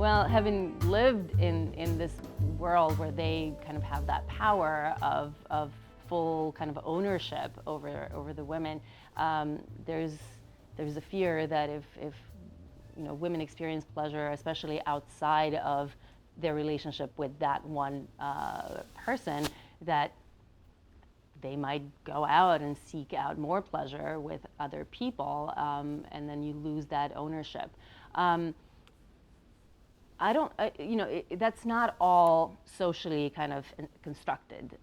Well, having lived in this world where they kind of have that power of full kind of ownership over the women, there's a fear that if women experience pleasure, especially outside of their relationship with that one person, that they might go out and seek out more pleasure with other people, and then you lose that ownership. That's not all socially kind of constructed.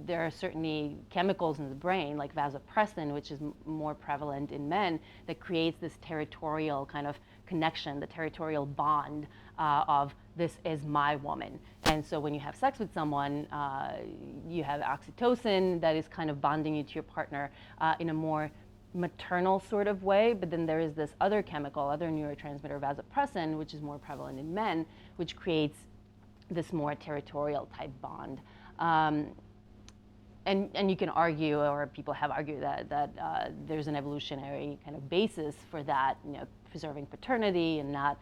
There are certainly chemicals in the brain, like vasopressin, which is more prevalent in men, that creates this territorial kind of connection, the territorial bond of this is my woman. And so when you have sex with someone, you have oxytocin that is kind of bonding you to your partner in a more maternal sort of way, but then there is this other chemical, other neurotransmitter, vasopressin, which is more prevalent in men, which creates this more territorial type bond. And you can argue, or people have argued that there's an evolutionary kind of basis for that, preserving paternity and not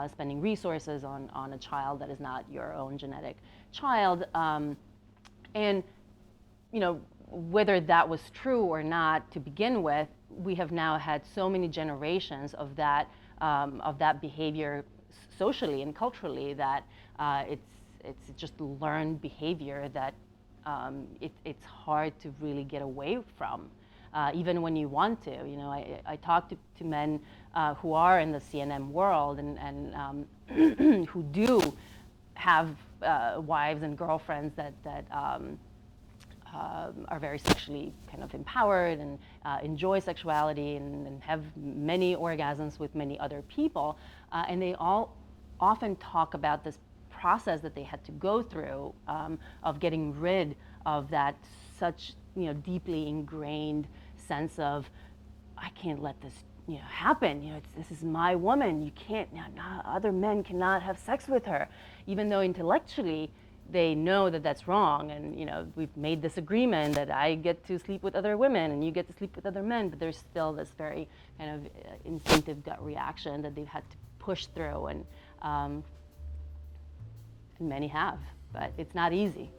spending resources on a child that is not your own genetic child. And whether that was true or not to begin with, we have now had so many generations of that behavior socially and culturally that it's just learned behavior that it's hard to really get away from, even when you want to. I talk to men who are in the CNM world and who do have wives and girlfriends that are very sexually kind of empowered and enjoy sexuality and have many orgasms with many other people. And they all often talk about this process that they had to go through of getting rid of that such deeply ingrained sense of, I can't let this happen. This is my woman. You can't. Other men cannot have sex with her, even though intellectually they know that that's wrong, and we've made this agreement that I get to sleep with other women and you get to sleep with other men, but there's still this very kind of instinctive gut reaction that they've had to push through, and many have, but it's not easy.